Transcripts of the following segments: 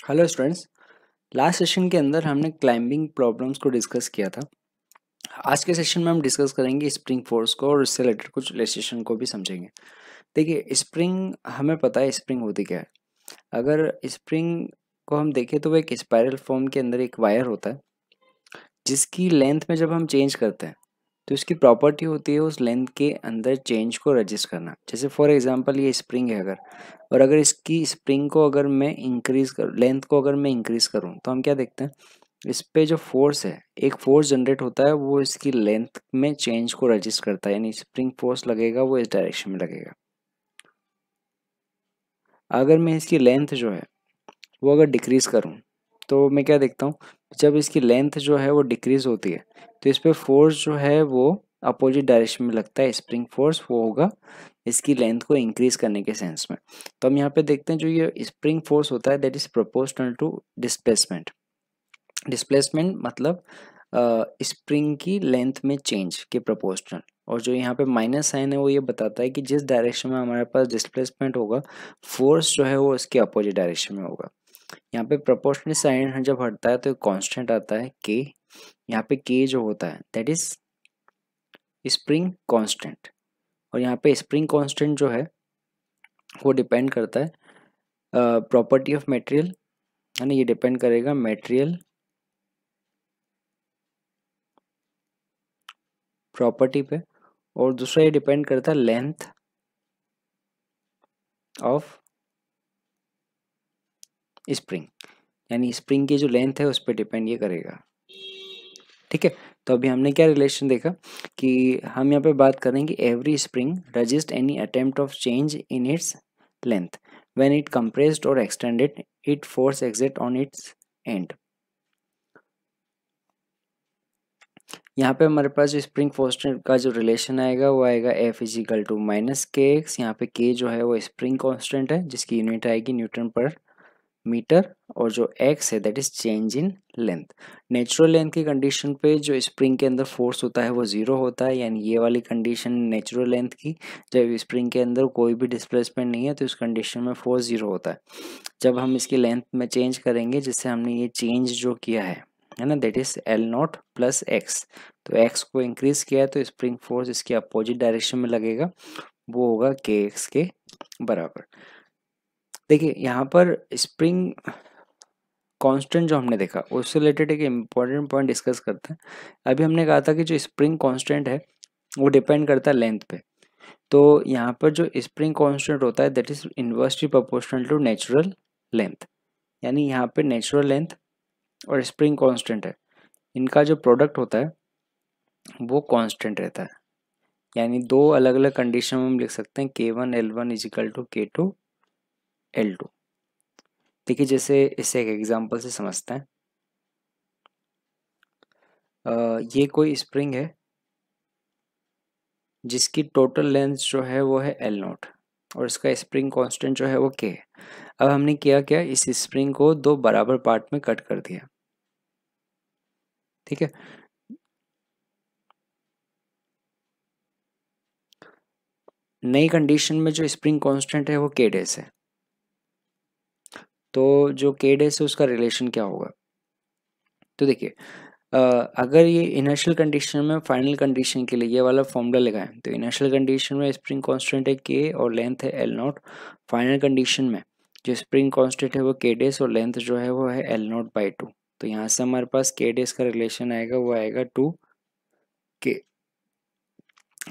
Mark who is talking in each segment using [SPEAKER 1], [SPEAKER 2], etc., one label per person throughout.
[SPEAKER 1] Hello students. Last session के अंदर हमने क्लाइंबिंग प्रॉब्लम्स को डिस्कस किया था। आज के सेशन में हम डिस्कस करेंगे स्प्रिंग फोर्स को और इससे रिलेटेड कुछ रिलेशन को भी समझेंगे। देखिए, स्प्रिंग हमें पता है स्प्रिंग होती क्या है। अगर स्प्रिंग को हम देखें तो वो एक स्पाइरल फॉर्म के अंदर एक वायर होता है जिसकी लेंथ में जब हम चेंज करते हैं तो इसकी प्रॉपर्टी होती है उस लेंथ के अंदर चेंज को रजिस्ट करना। जैसे फॉर एग्जांपल ये स्प्रिंग है अगर इसकी स्प्रिंग को अगर मैं इंक्रीज कर लेंथ को अगर मैं इंक्रीज करूं तो हम क्या देखते हैं, इस पे जो फोर्स है, एक फोर्स जनरेट होता है वो इसकी लेंथ में चेंज को रजिस्ट करता है, यानी स्प्रिंग फोर्स लगेगा वो इस डायरेक्शन में लगेगा। अगर मैं इसकी लेंथ जो है वो अगर डिक्रीज करूं तो मैं क्या देखता हूँ, जब इसकी लेंथ जो है वो डिक्रीज होती है तो इस पे फोर्स जो है वो अपोजिट डायरेक्शन में लगता है। स्प्रिंग फोर्स वो होगा इसकी लेंथ को इंक्रीज करने के सेंस में। तो हम यहाँ पे देखते हैं जो ये स्प्रिंग फोर्स होता है that is proportional to displacement. Displacement मतलब स्प्रिंग की लेंथ में चेंज के प्रोपोर्शनल। और जो यहाँ पे माइनस साइन है वो ये बताता है कि जिस डायरेक्शन में हमारे पास डिस्प्लेसमेंट होगा फोर्स जो है वो इसके अपोजिट डायरेक्शन में होगा। यहाँ पे प्रोपोर्शनल साइन जब हटता है तो एक कांस्टेंट आता है के। यहाँ पे के जो होता है दैट इज स्प्रिंग कांस्टेंट। और यहाँ पे स्प्रिंग कांस्टेंट जो है वो डिपेंड करता है प्रॉपर्टी ऑफ मटेरियल, यानी ये डिपेंड करेगा मटेरियल प्रॉपर्टी पे। और दूसरा ये डिपेंड करता है लेंथ ऑफ स्प्रिंग, यानी स्प्रिंग की जो लेंथ है उस पर डिपेंड ये करेगा। ठीक है, तो अभी हमने क्या रिलेशन देखा कि हम यहाँ पे बात करेंगे every spring resist any attempt of change in its length when it compressed और extended it force exit on its end. यहाँ पे हमारे पास जो स्प्रिंग फोर्स का जो रिलेशन आएगा वो आएगा एफ इजिकल टू माइनस के एक्स। यहाँ पे के जो है वो स्प्रिंग कांस्टेंट है जिसकी यूनिट आएगी न्यूटन पर मीटर, और जो एक्स है that is change in length. Natural length की कंडीशन पे जो स्प्रिंग के अंदर फोर्स होता है वो जीरो होता है, यानी ये वाली कंडीशन नेचुरल लेंथ की। जब स्प्रिंग के अंदर कोई भी डिस्प्लेसमेंट नहीं है तो इस कंडीशन में फोर्स जीरो होता है। जब हम इसकी लेंथ में चेंज करेंगे, जिससे हमने ये चेंज जो किया है ना, that is L not plus x. तो एक्स को इंक्रीज किया है तो स्प्रिंग फोर्स इसके अपोजिट डायरेक्शन में लगेगा, वो होगा के एक्स के बराबर। देखिए यहाँ पर स्प्रिंग कांस्टेंट जो हमने देखा उससे रिलेटेड एक इम्पॉर्टेंट पॉइंट डिस्कस करते हैं। अभी हमने कहा था कि जो स्प्रिंग कांस्टेंट है वो डिपेंड करता है लेंथ पे। तो यहाँ पर जो स्प्रिंग कांस्टेंट होता है that is inversely proportional to natural length, यानी यहाँ पे नेचुरल लेंथ और स्प्रिंग कांस्टेंट है, इनका जो प्रोडक्ट होता है वो कांस्टेंट रहता है। यानी दो अलग अलग कंडीशन में हम लिख सकते हैं K1 L1 is equal to K2 L2। देखिए जैसे इसे एक एग्जांपल से समझते हैं। ये कोई स्प्रिंग है जिसकी टोटल लेंथ जो है वो है एल नॉट और इसका स्प्रिंग कांस्टेंट जो है वो के है। अब हमने किया क्या, इस स्प्रिंग को दो बराबर पार्ट में कट कर दिया। ठीक है, नई कंडीशन में जो स्प्रिंग कांस्टेंट है वो के डेस है, तो जो के डेस है उसका रिलेशन क्या होगा। तो देखिए अगर ये इनिशियल कंडीशन में फाइनल कंडीशन के लिए ये वाला फॉर्मूला लगाएं तो इनिशियल कंडीशन में स्प्रिंग कांस्टेंट है के और लेंथ है एल नॉट। फाइनल कंडीशन में जो स्प्रिंग कांस्टेंट है वो के डेस और लेंथ जो है वो है एल नॉट बाई टू। तो यहाँ से हमारे पास के डेस का रिलेशन आएगा वो आएगा टू के,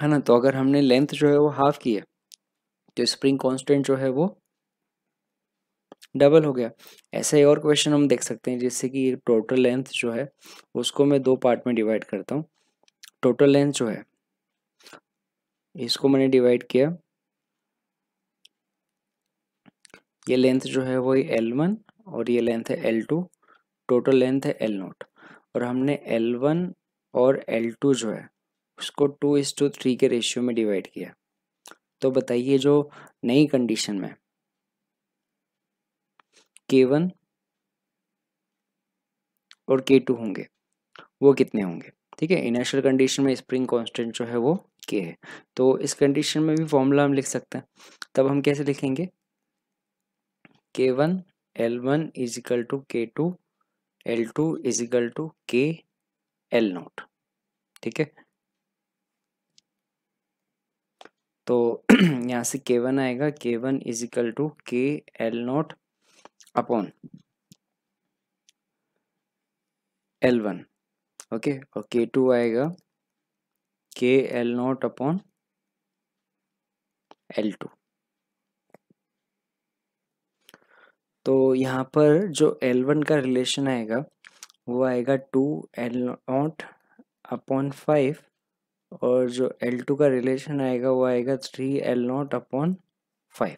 [SPEAKER 1] है ना। तो अगर हमने लेंथ जो है वो हाफ की है तो स्प्रिंग कांस्टेंट जो है वो डबल हो गया। ऐसा ही और क्वेश्चन हम देख सकते हैं जिससे कि टोटल लेंथ जो है उसको मैं दो पार्ट में डिवाइड करता हूँ। टोटल लेंथ जो है इसको मैंने डिवाइड किया, ये लेंथ जो है वो L1 और ये लेंथ है L2, टोटल लेंथ है L नॉट। और हमने L1 और L2 जो है उसको 2:3 के रेशियो में डिवाइड किया। तो बताइए जो नई कंडीशन में K1 और K2 होंगे वो कितने होंगे। ठीक है, इनिशियल कंडीशन में स्प्रिंग कांस्टेंट जो है वो K है, तो इस कंडीशन में भी फॉर्मूला हम लिख सकते हैं। तब हम कैसे लिखेंगे, K1 L1 is equal to K2, L2 is equal to K L0, ठीक है। तो यहाँ से K1 आएगा, K1 is equal to K L0 upon L1, okay, और K2 आएगा K L0 अपॉन L2। तो यहाँ पर जो L1 का रिलेशन आएगा वो आएगा 2L0 अपॉन 5, और जो L2 का रिलेशन आएगा वो आएगा 3L0 अपॉन 5।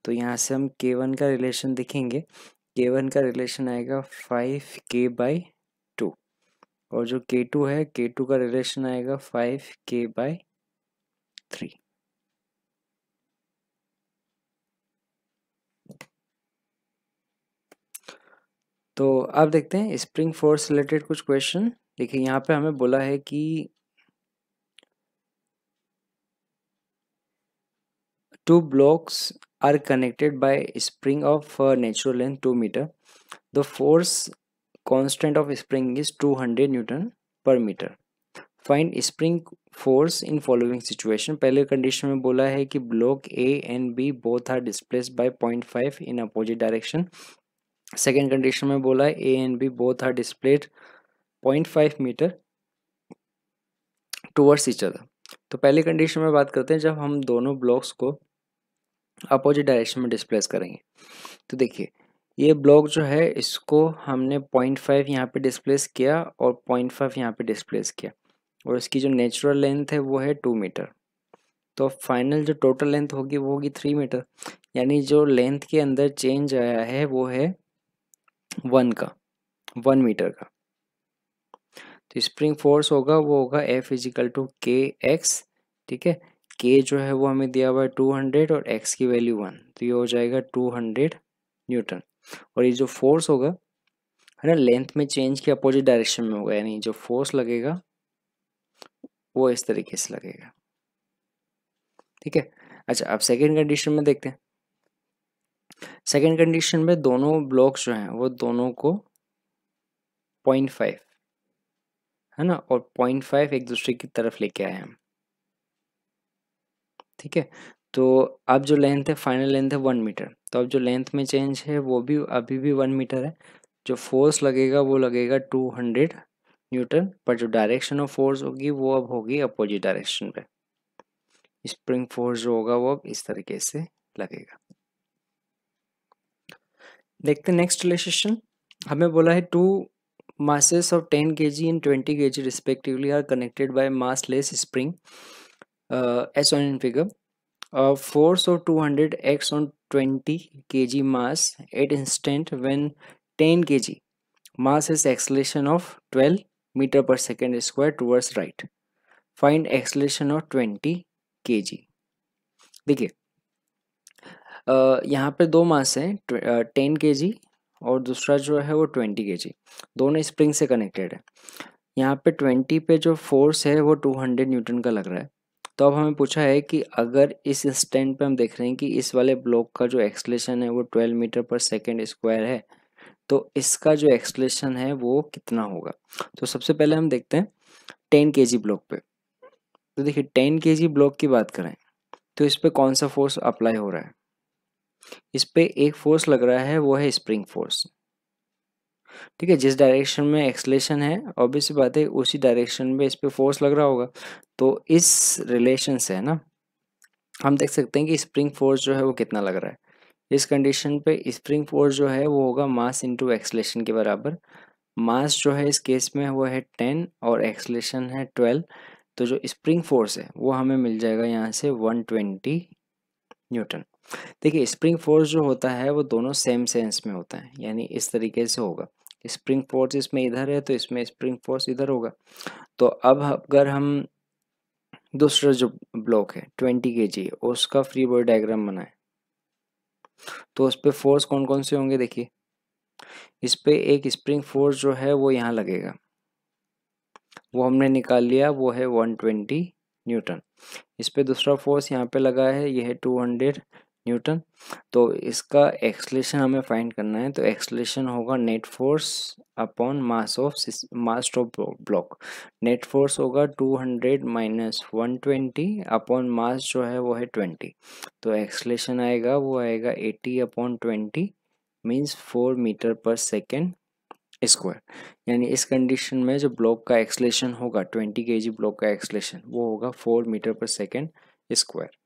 [SPEAKER 1] तो यहाँ से हम K1 का रिलेशन देखेंगे, K1 का रिलेशन आएगा 5K/2, और जो K2 है, K2 का रिलेशन आएगा 5K/3। तो अब देखते हैं स्प्रिंग फोर्स रिलेटेड कुछ क्वेश्चन। देखिए यहाँ पे हमें बोला है कि two blocks are connected by a spring of natural length 2 meter. The force constant of spring is 200 Newton per meter. Find spring force in following situation. पहले कंडीशन में बोला है कि block A and B both are displaced by 0.5 in opposite direction. Second condition में बोला है A and B both are displaced 0.5 metre towards each other. तो पहली कंडीशन में बात करते हैं जब हम दोनों ब्लॉक्स को अपोजिट डायरेक्शन में डिस्प्लेस करेंगे। तो देखिए ये ब्लॉक जो है इसको हमने 0.5 यहाँ पे डिस्प्लेस किया और 0.5 यहाँ पे डिस्प्लेस किया, और इसकी जो नेचुरल लेंथ है वो है 2 मीटर। तो फाइनल जो टोटल लेंथ होगी वो होगी 3 मीटर, यानी जो लेंथ के अंदर चेंज आया है वो है 1 मीटर का। तो स्प्रिंग फोर्स होगा वो होगा F इजिकल टू के एक्स, ठीक है। के जो है वो हमें दिया हुआ है 200 और एक्स की वैल्यू 1, तो ये हो जाएगा 200 न्यूटन। और ये जो फोर्स होगा है ना, लेंथ में चेंज के अपोजिट डायरेक्शन में होगा, यानी जो फोर्स लगेगा वो इस तरीके से लगेगा, ठीक है। अच्छा अब सेकेंड कंडीशन में देखते हैं। सेकेंड कंडीशन में दोनों ब्लॉक्स जो हैं वो दोनों को 0.5 है ना, और 0.5 एक दूसरे की तरफ लेके आए हम, ठीक है। तो अब जो लेंथ है, फाइनल लेंथ है 1 मीटर, तो अब जो लेंथ में चेंज है वो भी अभी भी 1 मीटर है। जो फोर्स लगेगा वो लगेगा 200 न्यूटन, पर जो डायरेक्शन ऑफ फोर्स होगी वो अब होगी अपोजिट डायरेक्शन पे। स्प्रिंग फोर्स जो होगा वो अब इस तरीके से लगेगा। देखते हैं नेक्स्ट रिलेशन। हमें बोला है to masses of 10 kg and 20 kg respectively are connected by massless spring as shown in figure. Force of 200 acts on 20 kg mass at instant when 10 kg mass has acceleration of 12 meter per second square towards right. Find acceleration of 20 kg. देखिए यहाँ पे दो मास हैं, 10 kg और दूसरा जो है वो 20 kg, दोनों स्प्रिंग से कनेक्टेड है। यहाँ पे 20 पे जो फोर्स है वो 200 न्यूटन का लग रहा है। तो अब हमें पूछा है कि अगर इस स्टैंड पे हम देख रहे हैं कि इस वाले ब्लॉक का जो एक्सलेशन है वो 12 मीटर पर सेकेंड स्क्वायर है, तो इसका जो एक्सलेशन है वो कितना होगा। तो सबसे पहले हम देखते हैं 10 kg ब्लॉक पे। तो देखिए 10 kg ब्लॉक की बात करें तो इस पे कौन सा फोर्स अप्लाई हो रहा है। इस पे एक फोर्स लग रहा है वो है स्प्रिंग फोर्स, ठीक है। जिस डायरेक्शन में एक्सलेशन है ऑब्वियस बात है उसी डायरेक्शन में इस पे फोर्स लग रहा होगा। तो इस रिलेशन से है ना हम देख सकते हैं कि स्प्रिंग फोर्स जो है वो कितना लग रहा है। इस कंडीशन पे स्प्रिंग फोर्स जो है वो होगा मास इनटू एक्सलेशन के बराबर। मास जो है इस केस में वो है 10 और एक्सलेशन है 12, तो जो स्प्रिंग फोर्स है वो हमें मिल जाएगा यहाँ से 120 न्यूटन। देखिए स्प्रिंग फोर्स जो होता है वो दोनों सेम सेंस में होता है, यानी इस तरीके से होगा। स्प्रिंग फोर्स इसमें इधर है तो इसमें स्प्रिंग फोर्स इधर होगा। तो अब अगर हम दूसरा जो ब्लॉक है 20 kg उसका फ्री बॉडी डायग्राम बनाए तो उस पर फोर्स कौन कौन से होंगे। देखिए इस पे एक स्प्रिंग फोर्स जो है वो यहाँ लगेगा, वो हमने निकाल लिया, वो है 120 न्यूटन। इस पे दूसरा फोर्स यहाँ पे लगा है, ये है 200 न्यूटन। तो इसका एक्सलेशन हमें फाइंड करना है, तो एक्सलेशन होगा net force upon mass of block. Net force होगा 200 माइनस 120 अपॉन मास जो है वो है 20। तो एक्सलेशन आएगा वो आएगा 80 अपॉन 20 मीन्स 4 मीटर पर सेकेंड स्क्वायर। यानी इस कंडीशन में जो ब्लॉक का एक्सलेशन होगा 20 kg ब्लॉक का एक्सलेशन वो होगा 4 मीटर पर सेकेंड स्क्वायर।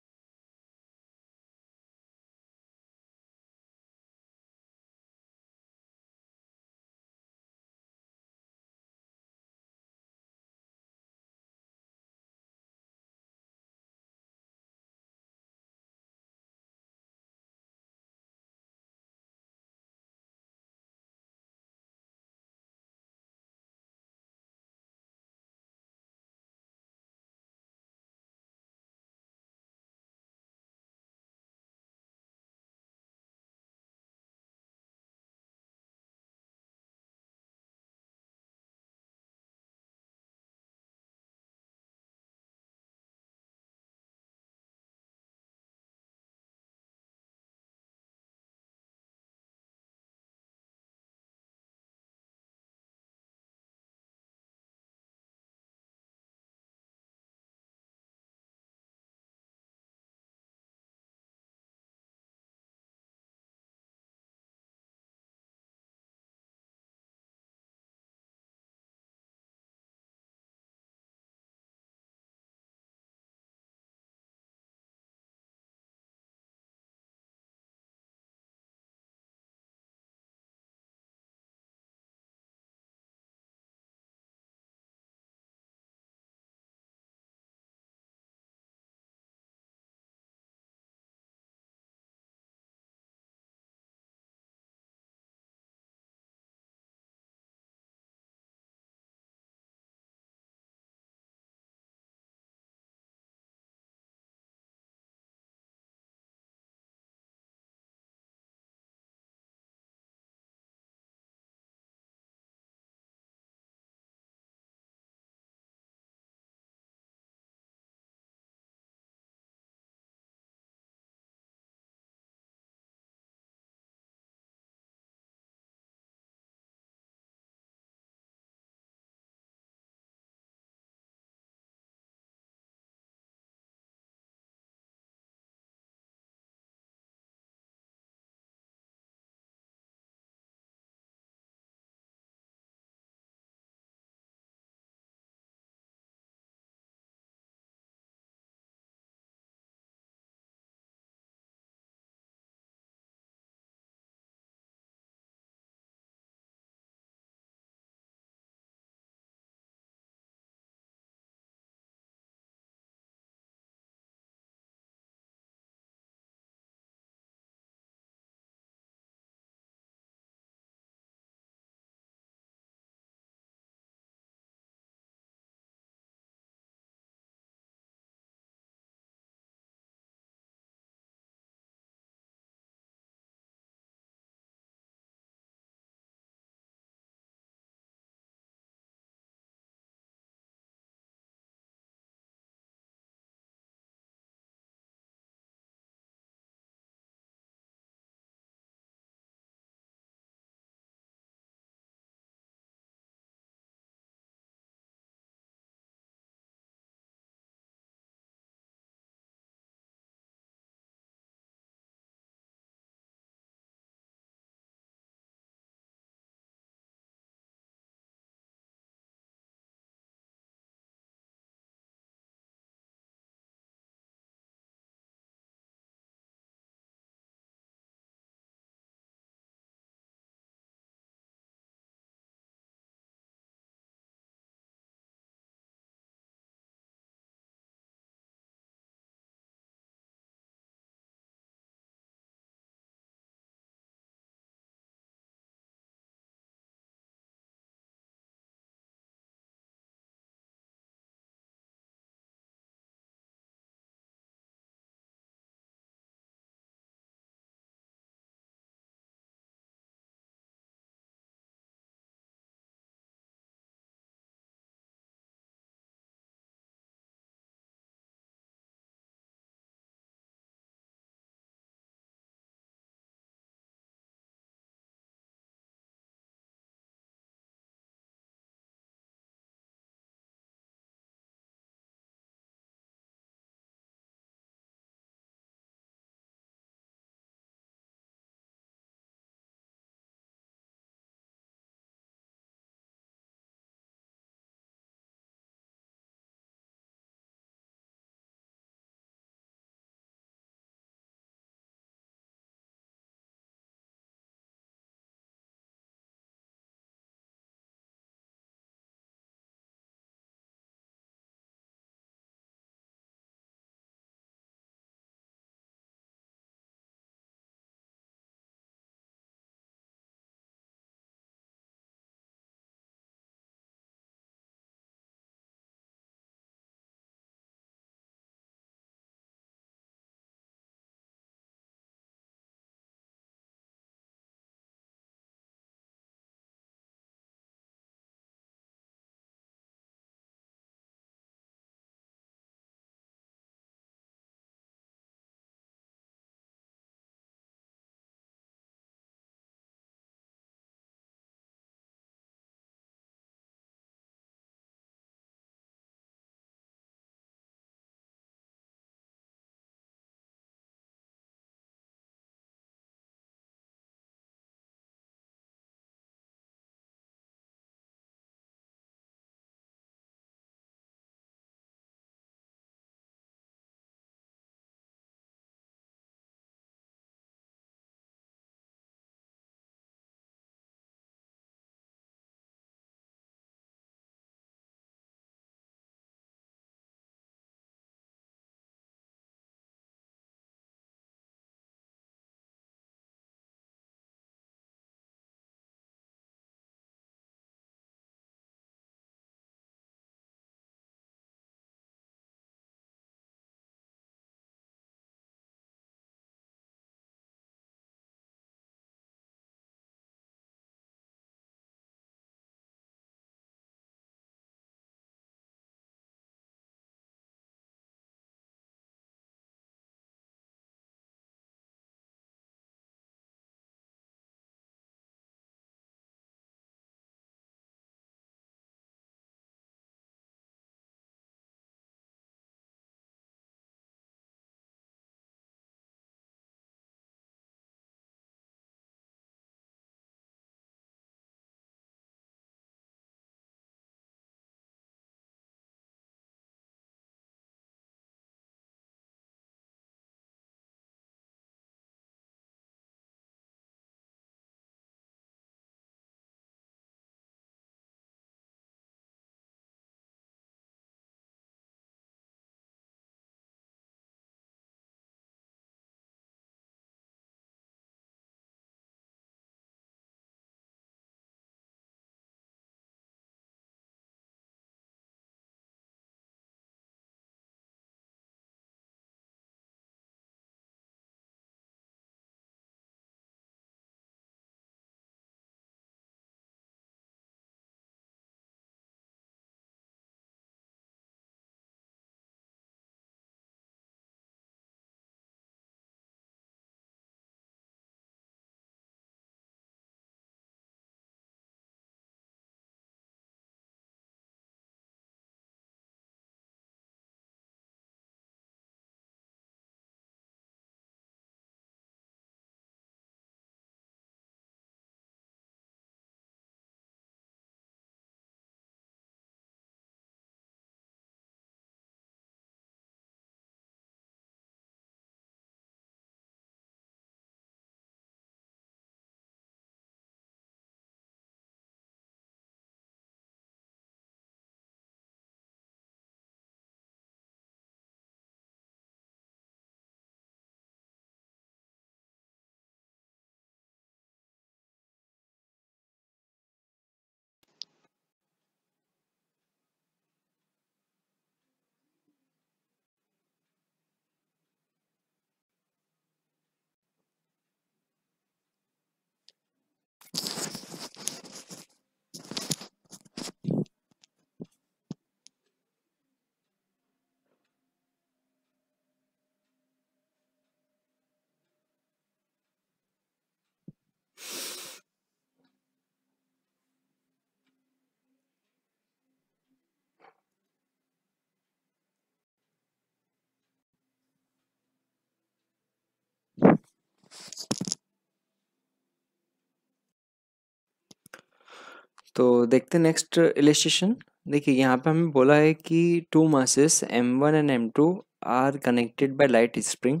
[SPEAKER 1] तो देखते हैं नेक्स्ट इलस्ट्रेशन। देखिए यहाँ पे हमें बोला है कि two masses m1 and m2 are connected by light spring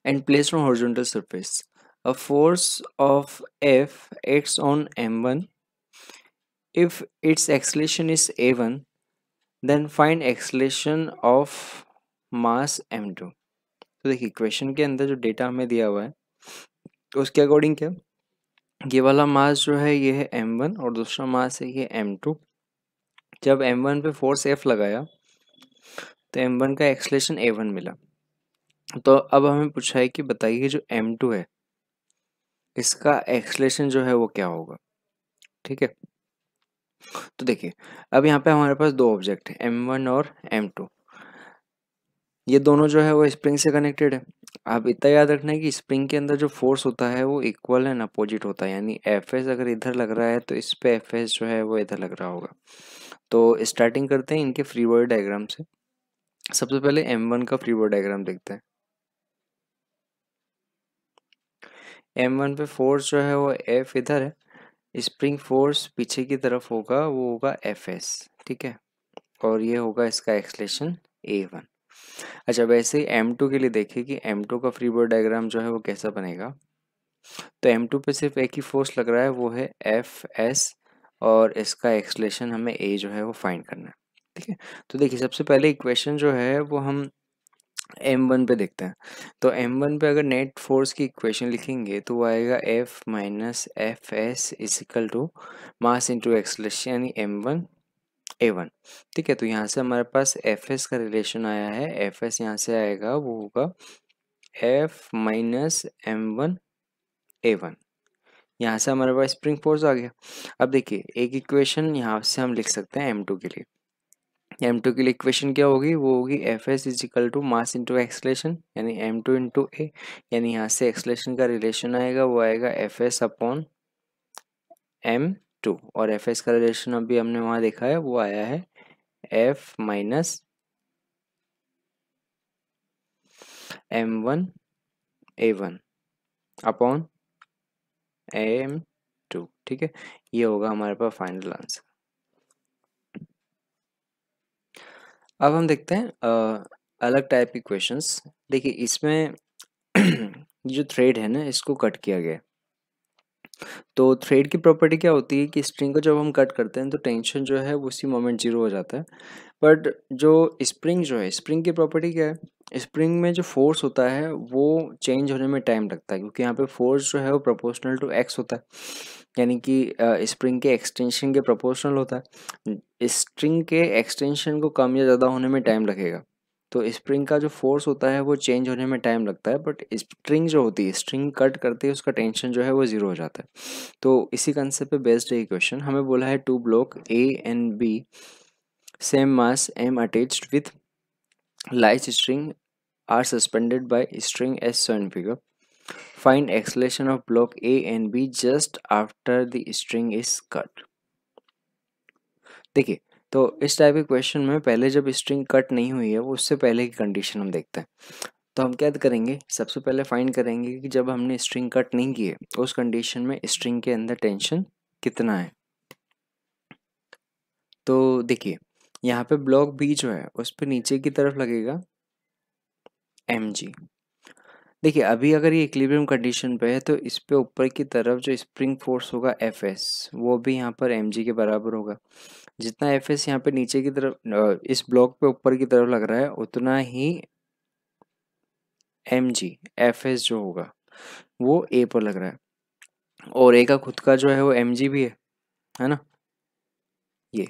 [SPEAKER 1] and placed on horizontal surface. A force of F acts on m1. If its acceleration is a1, then find acceleration of mass m2. तो देखिए question के अंदर जो data हमें दिया हुआ है तो उसके अकॉर्डिंग क्या, ये वाला मास जो है ये है m1 और दूसरा मास है ये m2। जब m1 पे फोर्स F लगाया तो m1 का एक्सलेशन a1 मिला। तो अब हमें पूछा है कि बताइए जो m2 है इसका एक्सलेशन जो है वो क्या होगा। ठीक है, तो देखिए अब यहाँ पे हमारे पास दो ऑब्जेक्ट है m1 और m2। ये दोनों जो है वो स्प्रिंग से कनेक्टेड है। आप इतना याद रखना है कि स्प्रिंग के अंदर जो फोर्स होता है वो इक्वल एंड अपोजिट होता है, यानी एफ अगर इधर लग रहा है तो इस पे एफ जो है वो इधर लग रहा होगा। तो स्टार्टिंग करते हैं इनके फ्री बॉडी डायग्राम से। सबसे पहले m1 का फ्री बॉडी डायग्राम देखते हैं। m1 पे फोर्स जो है वो F इधर है, स्प्रिंग फोर्स पीछे की तरफ होगा वो होगा Fs। ठीक है, और ये होगा इसका एक्सलेशन a1। अच्छा वैसे ही m2 के लिए देखिए कि m2 का फ्री बॉडी डायग्राम जो है वो कैसा बनेगा। तो m2 पे सिर्फ एक ही फोर्स लग रहा है वो है Fs और इसका एक्सलेशन हमें a जो है वो फाइंड करना है। ठीक है, तो देखिए सबसे पहले इक्वेशन जो है वो हम m1 पे देखते हैं। तो m1 पे अगर नेट फोर्स की इक्वेशन लिखेंगे तो वो आएगा F minus F S is equal to mass into acceleration यानी m1 a1। ठीक है, तो यहाँ से हमारे पास एफ एस का रिलेशन आया है, एफ एस यहाँ से आएगा वो होगा F माइनस m1 a1। यहाँ से हमारे पास स्प्रिंग फोर्स आ गया। अब देखिए एक इक्वेशन यहाँ से हम लिख सकते हैं m2 के लिए। m2 के लिए इक्वेशन क्या होगी, वो होगी F S is equal to mass into acceleration यानी m2 इंटू ए, यानी यहाँ से एक्सलेशन का रिलेशन आएगा वो आएगा एफ एस अपॉन m2 और एफ एस का रिलेशन अभी हमने वहाँ देखा है वो आया है f minus m1 a1 upon m2। ठीक है, ये होगा हमारे पास फाइनल आंसर। अब हम देखते हैं अलग टाइप के क्वेश्चंस। देखिए इसमें जो थ्रेड है ना इसको कट किया गया है। तो थ्रेड की प्रॉपर्टी क्या होती है कि स्प्रिंग को जब हम कट करते हैं तो टेंशन जो है वो उसी मोमेंट जीरो हो जाता है। बट जो स्प्रिंग जो है, स्प्रिंग की प्रॉपर्टी क्या है, स्प्रिंग में जो फोर्स होता है वो चेंज होने में टाइम लगता है क्योंकि यहाँ पे फोर्स जो है वो प्रोपोर्शनल टू एक्स होता है, यानी कि स्प्रिंग के एक्सटेंशन के प्रोपोर्शनल होता है। स्प्रिंग के एक्सटेंशन को कम या ज़्यादा होने में टाइम लगेगा, तो स्प्रिंग का जो फोर्स होता है वो चेंज होने में टाइम लगता है। बट स्प्रिंग जो होती है, स्प्रिंग कट करते ही उसका टेंशन जो है वो ज़ीरो हो जाता है। तो इसी कंसेप्ट पे बेस्ड है ये क्वेश्चन। हमें बोला है two block A and B same mass M attached with light string are suspended by string as shown in figure. Find acceleration of block A and B just after the string is cut. देखिए तो इस type के question में पहले जब string cut नहीं हुई है वो उससे पहले की कंडीशन हम देखते हैं। तो हम क्या करेंगे, सबसे पहले फाइंड करेंगे कि जब हमने स्ट्रिंग कट नहीं की है तो उस कंडीशन में स्ट्रिंग के अंदर टेंशन कितना है। तो देखिए यहाँ पे ब्लॉक बी जो है उस पर नीचे की तरफ लगेगा mg। देखिए अभी अगर ये इक्विलिब्रियम कंडीशन पे है तो इस पे ऊपर की तरफ जो स्प्रिंग फोर्स होगा एफ एस वो भी यहाँ पर एम जी के बराबर होगा। जितना एफ एस यहाँ पे नीचे की तरफ इस ब्लॉक पे ऊपर की तरफ लग रहा है उतना ही एम जी एफ एस जो होगा वो ए पर लग रहा है और ए का खुद का जो है वो एम जी भी है ना। ये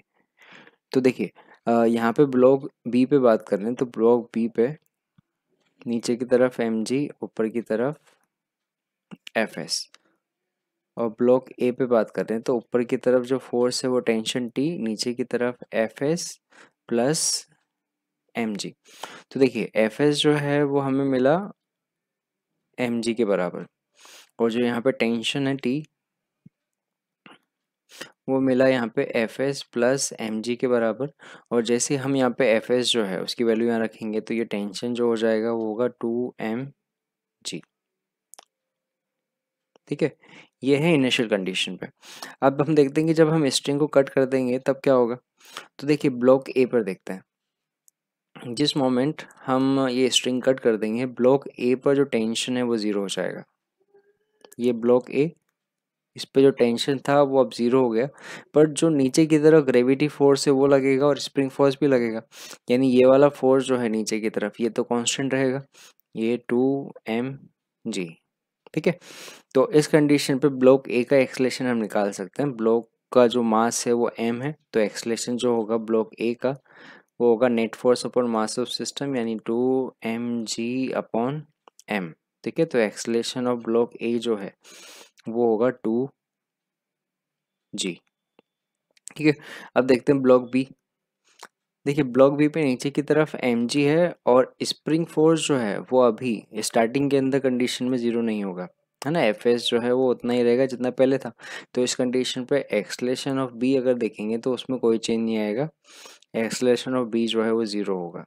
[SPEAKER 1] तो देखिए यहाँ पे ब्लॉक बी पे बात कर रहे हैं तो ब्लॉक बी पे नीचे की तरफ एम जी ऊपर की तरफ एफ एस, और ब्लॉक ए पे बात कर रहे हैं तो ऊपर की तरफ जो फोर्स है वो टेंशन टी, नीचे की तरफ F S plus M G. तो देखिए एफ एस जो है वो हमें मिला एम जी के बराबर और जो यहाँ पे टेंशन है टी वो मिला यहाँ पे F S plus M G के बराबर। और जैसे हम यहाँ पे एफ एस जो है उसकी वैल्यू यहाँ रखेंगे तो ये टेंशन जो हो जाएगा वो होगा टू एम जी। ठीक है, ये है इनिशियल कंडीशन पे। अब हम देखते हैं कि जब हम स्ट्रिंग को कट कर देंगे तब क्या होगा। तो देखिए ब्लॉक ए पर देखते हैं, जिस मोमेंट हम ये स्ट्रिंग कट कर देंगे ब्लॉक ए पर जो टेंशन है वो ज़ीरो हो जाएगा। ये ब्लॉक ए, इस पे जो टेंशन था वो अब ज़ीरो हो गया, पर जो नीचे की तरफ ग्रेविटी फोर्स है वो लगेगा और स्प्रिंग फोर्स भी लगेगा। यानी ये वाला फोर्स जो है नीचे की तरफ ये तो कांस्टेंट रहेगा, ये 2mg। ठीक है, तो इस कंडीशन पे ब्लॉक ए का एक्सलेशन हम निकाल सकते हैं। ब्लॉक का जो मास है वो m है, तो एक्सलेशन जो होगा ब्लॉक ए का वो होगा net force upon mass of system, यानी 2mg अपॉन m। ठीक है, तो एक्सलेशन ऑफ ब्लॉक ए जो है वो होगा 2g। ठीक है, अब देखते हैं ब्लॉक बी। देखिए ब्लॉक बी पे नीचे की तरफ mg है और स्प्रिंग फोर्स जो है वो अभी स्टार्टिंग के अंदर कंडीशन में ज़ीरो नहीं होगा, है ना। एफ जो है वो उतना ही रहेगा जितना पहले था। तो इस कंडीशन पे एक्सलेशन ऑफ बी अगर देखेंगे तो उसमें कोई चेंज नहीं आएगा, एक्सलेशन ऑफ बी जो है वो ज़ीरो होगा।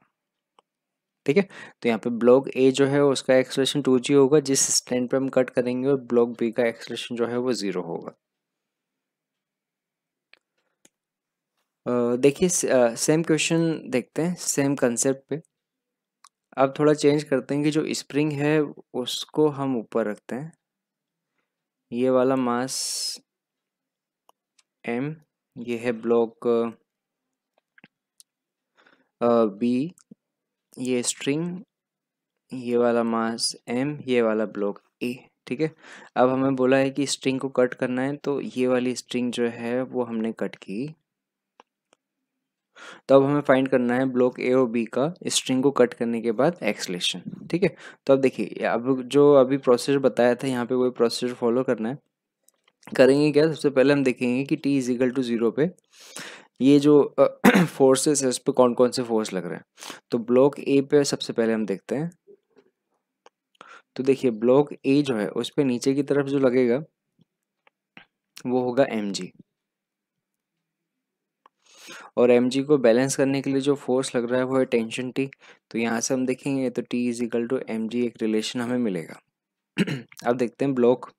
[SPEAKER 1] ठीक है, तो यहाँ पे ब्लॉक ए जो है उसका एक्सलेशन 2g होगा, जिस स्टैंड पे हम कट करेंगे, और ब्लॉक बी का एक्सलेशन जो है वो ज़ीरो होगा। देखिए सेम क्वेश्चन देखते हैं सेम कंसेप्ट पे। अब थोड़ा चेंज करते हैं कि जो स्प्रिंग है उसको हम ऊपर रखते हैं, ये वाला मास m, ये है ब्लॉक बी, ये स्ट्रिंग, ये वाला मास m, ये वाला ब्लॉक ए। ठीक है, अब हमें बोला है कि स्ट्रिंग को कट करना है, तो ये वाली स्ट्रिंग जो है वो हमने कट की। तो अब हमें फाइंड करना है ब्लॉक ए और बी का स्ट्रिंग को कट करने के बाद एक्सलेशन। ठीक है, तो अब देखिए अब जो अभी प्रोसेस बताया था यहाँ पे वही प्रोसेस फॉलो करना है। करेंगे क्या, सबसे पहले हम देखेंगे कि t इजिकल टू 0 पे ये जो फोर्सेस है उस पर कौन कौन से फोर्स लग रहे हैं। तो ब्लॉक ए पे सबसे पहले हम देखते हैं। तो देखिए ब्लॉक ए जो है उस पर नीचे की तरफ जो लगेगा वो होगा mg, और mg को बैलेंस करने के लिए जो फोर्स लग रहा है वो है टेंशन t। तो यहाँ से हम देखेंगे तो t इजिकल टू mg एक रिलेशन हमें मिलेगा। अब देखते हैं ब्लॉक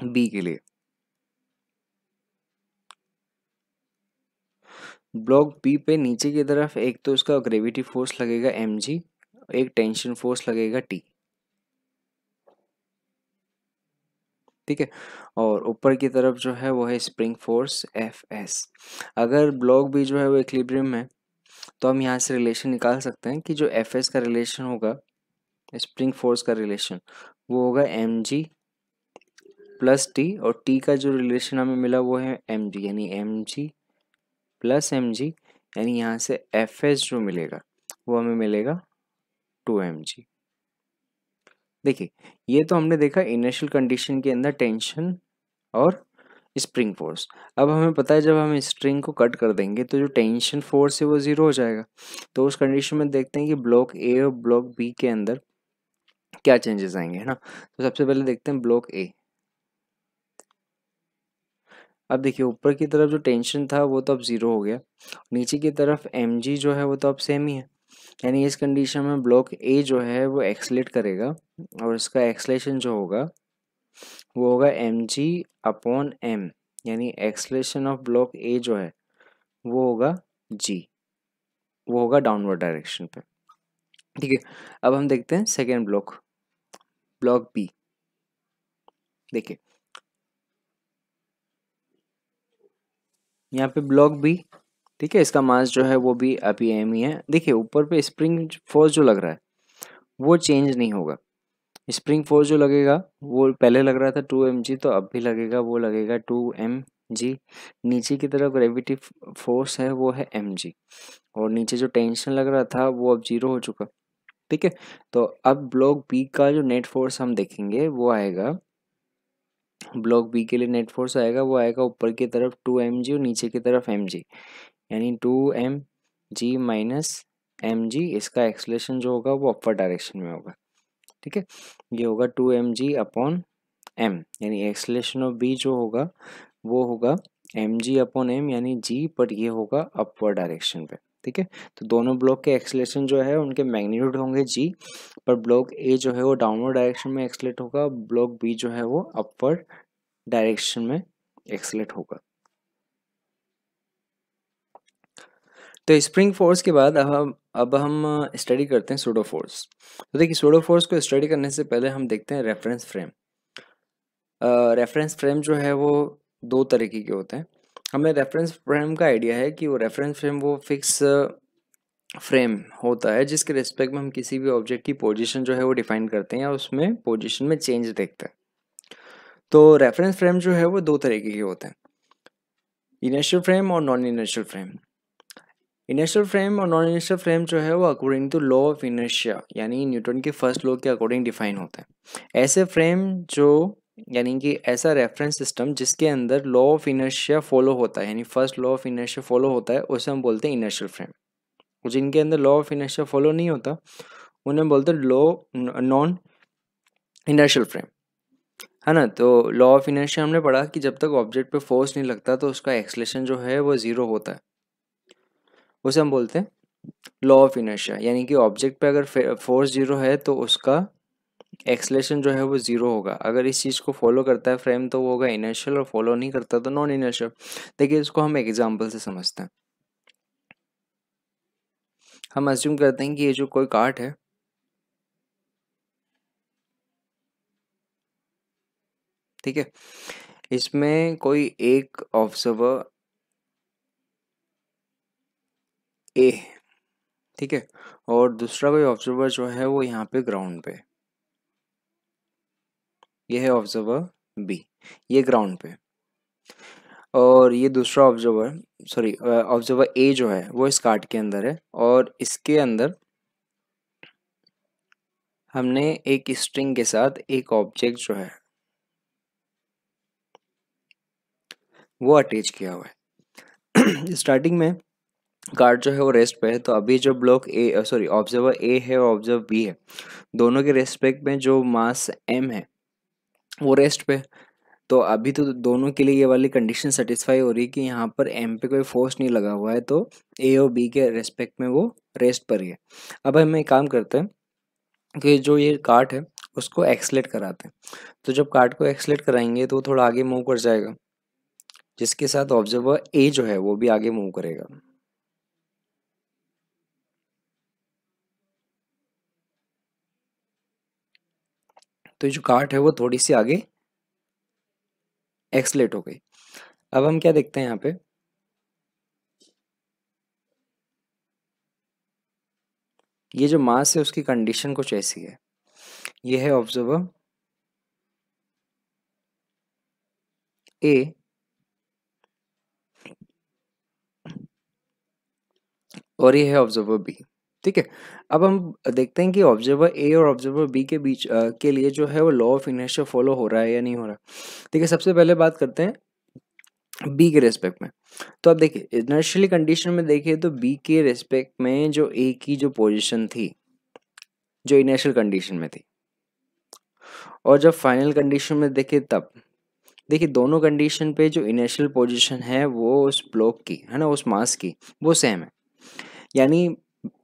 [SPEAKER 1] बी के लिए। ब्लॉक बी पे नीचे की तरफ एक तो उसका ग्रेविटी फोर्स लगेगा mg, एक टेंशन फोर्स लगेगा t। ठीक है, और ऊपर की तरफ जो है वो है स्प्रिंग फोर्स एफ एस। अगर ब्लॉक बी जो है वो इक्विलिब्रियम है तो हम यहाँ से रिलेशन निकाल सकते हैं कि जो एफ एस का रिलेशन होगा स्प्रिंग फोर्स का रिलेशन वो होगा एम जी प्लस टी, और टी का जो रिलेशन हमें मिला वो है एम जी, यानी M G plus M G, यानी यहाँ से एफ एस जो मिलेगा वो हमें मिलेगा 2mg। देखिए ये तो हमने देखा इनिशियल कंडीशन के अंदर टेंशन और स्प्रिंग फोर्स। अब हमें पता है जब हम स्ट्रिंग को कट कर देंगे तो जो टेंशन फोर्स है वो ज़ीरो हो जाएगा। तो उस कंडीशन में देखते हैं कि ब्लॉक ए और ब्लॉक बी के अंदर क्या चेंजेस आएंगे, है ना। तो सबसे पहले देखते हैं ब्लॉक ए। अब देखिए ऊपर की तरफ जो टेंशन था वो तो अब ज़ीरो हो गया, नीचे की तरफ एम जी जो है वो तो अब सेम ही है। यानी इस कंडीशन में ब्लॉक ए जो है वो एक्सलेट करेगा, और इसका एक्सलेशन जो होगा वो होगा एम जी अपॉन एम, यानी एक्सलेशन ऑफ ब्लॉक ए जो है वो होगा जी, वो होगा डाउनवर्ड डायरेक्शन पे। ठीक है, अब हम देखते हैं सेकेंड ब्लॉक, ब्लॉक बी। देखिए यहाँ पे ब्लॉक बी, ठीक है, इसका मास जो है वो भी अभी एम ही है। देखिए ऊपर पे स्प्रिंग फोर्स जो लग रहा है वो चेंज नहीं होगा। स्प्रिंग फोर्स जो लगेगा वो पहले लग रहा था 2mg, तो अब भी लगेगा, वो लगेगा 2mg। नीचे की तरफ ग्रेविटी फोर्स है वो है mg, और नीचे जो टेंशन लग रहा था वो अब जीरो हो चुका। ठीक है, तो अब ब्लॉक बी का जो नेट फोर्स हम देखेंगे वो आएगा, ब्लॉक बी के लिए नेट फोर्स आएगा वो आएगा ऊपर की तरफ 2mg और नीचे की तरफ mg, यानी 2mg माइनस mg। इसका एक्सलेशन जो होगा वो अपर डायरेक्शन में होगा। ठीक है, ये होगा 2mg अपॉन m, यानी एक्सलेशन ऑफ b जो होगा वो होगा mg अपॉन m, यानी g, पर ये होगा अपवर्ड डायरेक्शन पे। ठीक है, तो दोनों ब्लॉक के एक्सलेशन जो है उनके मैग्नीट्यूड होंगे g, पर ब्लॉक a जो है वो डाउनवर्ड डायरेक्शन में एक्सलेट होगा, ब्लॉक b जो है वो अपवर्ड डायरेक्शन में एक्सेलरेट होगा। तो स्प्रिंग फोर्स के बाद अब हम स्टडी करते हैं सूडो फोर्स। तो देखिए सूडो फोर्स को स्टडी करने से पहले हम देखते हैं रेफरेंस फ्रेम। रेफरेंस फ्रेम जो है वो दो तरीके के होते हैं। हमें रेफरेंस फ्रेम का आइडिया है कि वो रेफरेंस फ्रेम वो फिक्स फ्रेम होता है जिसके रिस्पेक्ट में हम किसी भी ऑब्जेक्ट की पोजीशन जो है वो डिफाइन करते हैं या उसमें पोजीशन में चेंज देखते हैं। तो रेफरेंस फ्रेम जो है वो दो तरीके के होते हैं, इनर्शियल फ्रेम और non inertial frame. Inertial frame और नॉन इनर्शियल फ्रेम जो है वो according to law of inertia यानी न्यूटन के फर्स्ट लॉ के अकॉर्डिंग डिफाइन होते हैं। ऐसे फ्रेम जो यानी कि ऐसा रेफरेंस सिस्टम जिसके अंदर लॉ ऑफ इनर्शिया फॉलो होता है यानी first law of inertia follow होता है उसे हम बोलते हैं इनर्शियल फ्रेम। जिनके अंदर लॉ ऑफ इनर्शिया फॉलो नहीं होता उन्हें बोलते हैं लॉ नॉन इनर्शियल फ्रेम, है ना। तो लॉ ऑफ इनर्शिया हमने पढ़ा कि जब तक ऑब्जेक्ट पे फोर्स नहीं लगता तो उसका एक्सलेशन जो है वो ज़ीरो होता है, उसे हम बोलते हैं लॉ ऑफ इनर्शिया। यानी कि ऑब्जेक्ट पे अगर फोर्स जीरो है तो उसका एक्सलेशन जो है वो ज़ीरो होगा। अगर इस चीज़ को फॉलो करता है फ्रेम तो वो होगा इनर्शियल, और फॉलो नहीं करता तो नॉन इनर्शियल। देखिए इसको हम एग्जाम्पल से समझते हैं। हम अज्यूम करते हैं कि ये जो कोई कार्ट है, ठीक है, इसमें कोई एक ऑब्जर्वर ए, ठीक है, और दूसरा कोई ऑब्जर्वर जो है वो यहाँ पे ग्राउंड पे, ये है ऑब्जर्वर बी, ये ग्राउंड पे, और ये दूसरा ऑब्जर्वर सॉरी ऑब्जर्वर ए जो है वो इस कार्ट के अंदर है, और इसके अंदर हमने एक स्ट्रिंग के साथ एक ऑब्जेक्ट जो है वो अटैच किया हुआ है। स्टार्टिंग में कार्ड जो है वो रेस्ट पे है, तो अभी जो ब्लॉक ए सॉरी ऑब्जर्वर ए है और ऑब्जर्वर बी है, दोनों के रेस्पेक्ट में जो मास एम है वो रेस्ट पे। तो अभी तो दोनों के लिए ये वाली कंडीशन सेटिस्फाई हो रही है कि यहाँ पर एम पे कोई फोर्स नहीं लगा हुआ है, तो ए और बी के रेस्पेक्ट में वो रेस्ट पर ही है। अब हम एक काम करते हैं कि जो ये कार्ट है उसको एक्सलेट कराते हैं। तो जब कार्ट को एक्सलेट कराएंगे तो वो थोड़ा आगे मूव कर जाएगा, जिसके साथ ऑब्जर्वर ए जो है वो भी आगे मूव करेगा। तो ये जो कार्ट है वो थोड़ी सी आगे एक्सलेट हो गई। अब हम क्या देखते हैं यहाँ पे, ये जो मास है उसकी कंडीशन कुछ ऐसी है, ये है ऑब्जर्वर ए और ये है ऑब्जर्वर बी, ठीक है। अब हम देखते हैं कि ऑब्जर्वर ए और ऑब्जर्वर बी के बीच के लिए जो है वो लॉ ऑफ इनर्शिया फॉलो हो रहा है या नहीं हो रहा। ठीक है, सबसे पहले बात करते हैं बी के रेस्पेक्ट में। तो अब देखिए इनर्शियली कंडीशन में देखिए तो बी के रेस्पेक्ट में जो ए की जो पोजीशन थी जो इनिशियल कंडीशन में थी, और जब फाइनल कंडीशन में देखे तब देखिए दोनों कंडीशन पे जो इनिशियल पोजीशन है वो उस ब्लॉक की है ना, उस मास की वो सेम है। यानी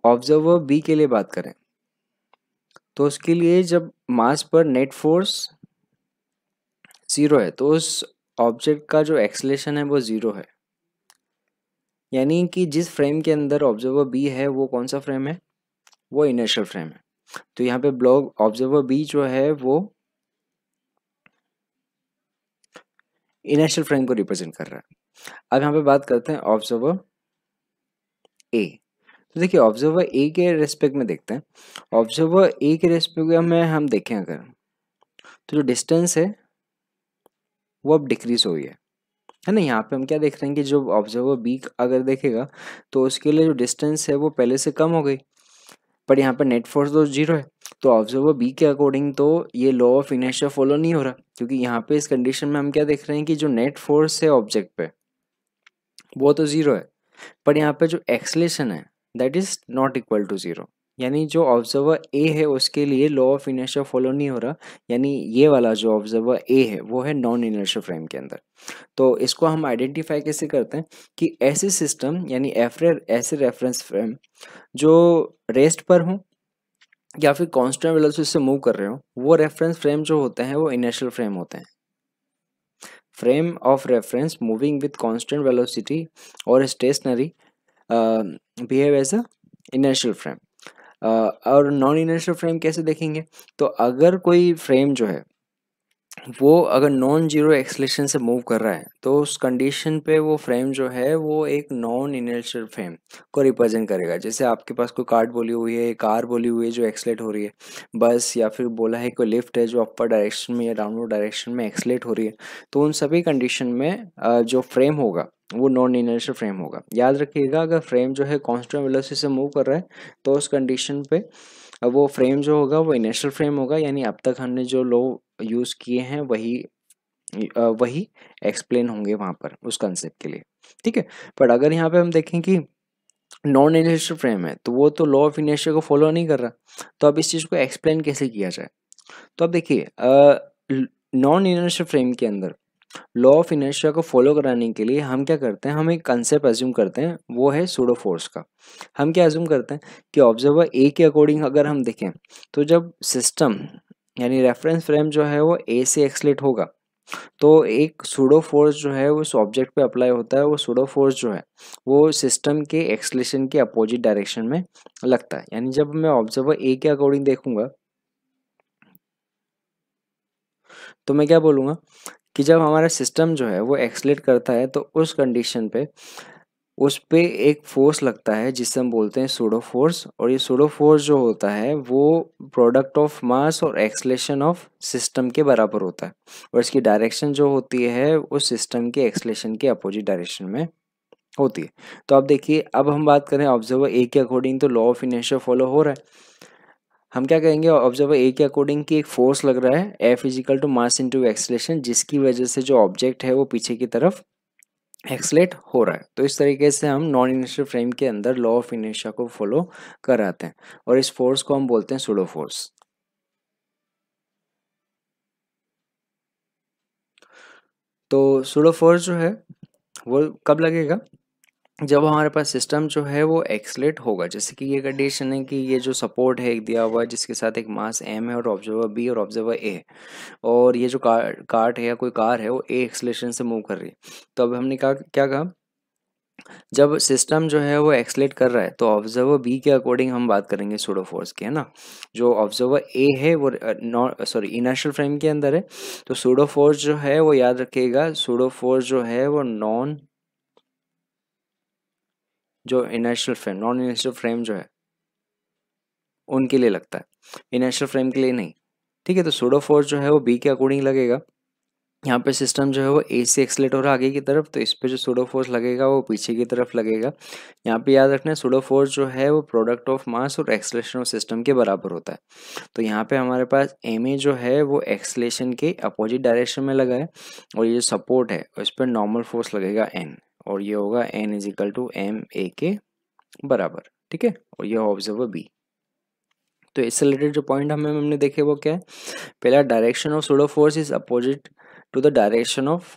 [SPEAKER 1] ऑब्जर्वर बी के लिए बात करें तो उसके लिए जब मास पर नेट फोर्स ज़ीरो है तो उस ऑब्जेक्ट का जो एक्सलेशन है वो ज़ीरो है। यानी कि जिस फ्रेम के अंदर ऑब्जर्वर बी है वो कौन सा फ्रेम है, वो इनर्शियल फ्रेम है। तो यहाँ पे ब्लॉक ऑब्जर्वर बी जो है वो इनर्शियल फ्रेम को रिप्रेजेंट कर रहा है। अब यहाँ पे बात करते हैं ऑब्जर्वर ए। तो देखिए ऑब्जर्वर ए के रेस्पेक्ट में देखते हैं, ऑब्जर्वर ए के रेस्पेक्ट में हम देखें अगर तो जो डिस्टेंस है वो अब डिक्रीज हो गई है ना। यहाँ पे हम क्या देख रहे हैं कि जो ऑब्जर्वर बी अगर देखेगा तो उसके लिए जो डिस्टेंस है वो पहले से कम हो गई, पर यहाँ पर नेट फोर्स तो जीरो है। तो ऑब्जर्वर बी के अकॉर्डिंग तो ये लॉ ऑफ इनर्शिया फॉलो नहीं हो रहा, क्योंकि यहाँ पे इस कंडीशन में हम क्या देख रहे हैं कि जो नेट फोर्स है ऑब्जेक्ट पे वो तो जीरो है, पर यहाँ पे जो एक्सलेशन है that is not equal to zero. यानी जो ऑब्जर्वर ए है उसके लिए लॉ ऑफ इनर्शिया फॉलो नहीं हो रहा, यानी ये वाला जो ऑब्जर्वर ए है वो है नॉन इनर्शियल फ्रेम के अंदर। तो इसको हम आइडेंटिफाई कैसे करते हैं कि ऐसे सिस्टम यानी ऐसे रेफरेंस फ्रेम जो रेस्ट पर हों या फिर कांस्टेंट वेलोसिटी से मूव कर रहे हो वो रेफरेंस फ्रेम जो होते हैं वो इनर्शियल फ्रेम होते हैं। frame of reference moving with constant velocity or stationary behave as a inertial frame। और नॉन इनर्शियल फ्रेम कैसे देखेंगे? तो अगर कोई फ्रेम जो है वो अगर नॉन जीरो एक्सलेशन से मूव कर रहा है तो उस कंडीशन पे वो फ्रेम जो है वो एक नॉन इनर्शियल फ्रेम को रिप्रेजेंट करेगा। जैसे आपके पास कोई कार्ट बोली हुई है, कार बोली हुई है जो एक्सलेट हो रही है, बस या फिर बोला है कोई लिफ्ट है जो अपर डायरेक्शन में या डाउनवर्ड डायरेक्शन में एक्सलेट हो रही है, तो उन सभी कंडीशन में जो फ्रेम होगा वो नॉन इनर्शियल फ्रेम होगा। याद रखिएगा, अगर फ्रेम जो है कांस्टेंट वेलोसिटी से मूव कर रहा है तो उस कंडीशन पे वो फ्रेम जो होगा वो इनर्शियल फ्रेम होगा, यानी अब तक हमने जो लॉ यूज़ किए हैं वही एक्सप्लेन होंगे वहाँ पर उस कंसेप्ट के लिए, ठीक है। पर अगर यहाँ पे हम देखें कि नॉन इनर्शियल फ्रेम है तो वो तो लॉ ऑफ इनर्शिया को फॉलो नहीं कर रहा, तो अब इस चीज़ को एक्सप्लेन कैसे किया जाए? तो अब देखिए, नॉन इनर्शियल फ्रेम के अंदर लॉ ऑफ इनर्शिया को फॉलो कराने के लिए हम क्या करते हैं, हम एक कंसेप्ट अज्यूम करते हैं, वो है सूडो फोर्स का। हम क्या अज्यूम करते हैं कि ऑब्जर्वर ए के अकॉर्डिंग अगर हम देखें तो जब सिस्टम यानी रेफरेंस फ्रेम जो है वो ए से एक्सलेट होगा तो एक सूडो फोर्स जो है वो उस ऑब्जेक्ट पे अप्लाई होता है। वो सूडो फोर्स जो है वो सिस्टम के एक्सलेशन के अपोजिट डायरेक्शन में लगता है। यानी जब मैं ऑब्जर्वर ए के अकॉर्डिंग देखूंगा तो मैं क्या बोलूँगा कि जब हमारा सिस्टम जो है वो एक्सलेट करता है तो उस कंडीशन पे उस पे एक फोर्स लगता है जिसे हम बोलते हैं सूडो फोर्स, और ये सूडो फोर्स जो होता है वो प्रोडक्ट ऑफ मास और एक्सलेशन ऑफ सिस्टम के बराबर होता है, और इसकी डायरेक्शन जो होती है उस सिस्टम के एक्सलेशन के अपोजिट डायरेक्शन में होती है। तो अब देखिए, अब हम बात करें ऑब्जर्वर ए के अकॉर्डिंग तो लॉ ऑफ इनर्शिया फॉलो हो रहा है। हम क्या कहेंगे, ऑब्जर्वर ए के अकॉर्डिंग की एक फोर्स लग रहा है F is equal to mass into acceleration, जिसकी वजह से जो ऑब्जेक्ट है वो पीछे की तरफ एक्सलेट हो रहा है। तो इस तरीके से हम नॉन इनर्शियल फ्रेम के अंदर लॉ ऑफ इनर्शिया को फॉलो कराते हैं, और इस फोर्स को हम बोलते हैं सूडो फोर्स। तो सूडो फोर्स जो है वो कब लगेगा? जब हमारे पास सिस्टम जो है वो एक्सलेट होगा। जैसे कि ये कंडीशन है कि ये जो सपोर्ट है एक दिया हुआ है जिसके साथ एक मास एम है और ऑब्जर्वर बी और ऑब्जर्वर ए है, और ये जो कार्ट है या कोई कार है वो ए एक्सलेशन से मूव कर रही है। तो अब हमने कहा क्या कहा, जब सिस्टम जो है वो एक्सलेट कर रहा है तो ऑब्जर्वर बी के अकॉर्डिंग हम बात करेंगे सूडो फोर्स की, है ना। जो ऑब्जर्वर ए है वो इनर्शियल फ्रेम के अंदर है, तो सूडो फोर्स जो है वो याद रखिएगा, सूडो फोर्स जो है वो नॉन इनर्शियल फ्रेम जो है उनके लिए लगता है, इनर्शियल फ्रेम के लिए नहीं, ठीक है। तो सूडो फोर्स जो है वो बी के अकॉर्डिंग लगेगा। यहाँ पे सिस्टम जो है वो ए से एक्सलेट हो रहा है आगे की तरफ, तो इस पे जो सूडो फोर्स लगेगा वो पीछे की तरफ लगेगा। यहाँ पे याद रखना है सूडो फोर्स जो है वो प्रोडक्ट ऑफ मास और एक्सलेशन ऑफ सिस्टम के बराबर होता है। तो यहाँ पे हमारे पास एम ए जो है वो एक्सलेशन के अपोजिट डायरेक्शन में लगा है, और ये जो सपोर्ट है उस पर नॉर्मल फोर्स लगेगा एन, और ये होगा N is equal to M A के बराबर, ठीक है। और ये ऑब्जर्वर बी। तो इससे रिलेटेड जो पॉइंट हमने देखे वो क्या है? पहला, direction of pseudo force is opposite to the direction of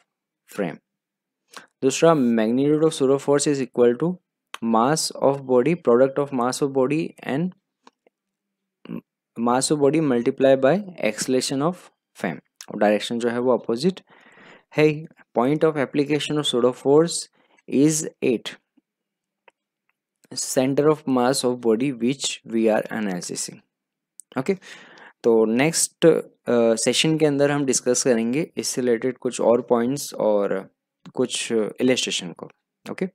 [SPEAKER 1] frame. दूसरा, magnitude of pseudo force is equal to mass of body, product of mass of body and mass of body multiply by acceleration of frame, और direction जो है वो opposite है। Point of application of pseudo force is at centre of mass of body which we are analysing, okay. तो next session के अंदर हम discuss करेंगे इससे रिलेटेड कुछ और पॉइंट्स और कुछ इलस्ट्रेशन को, ओके।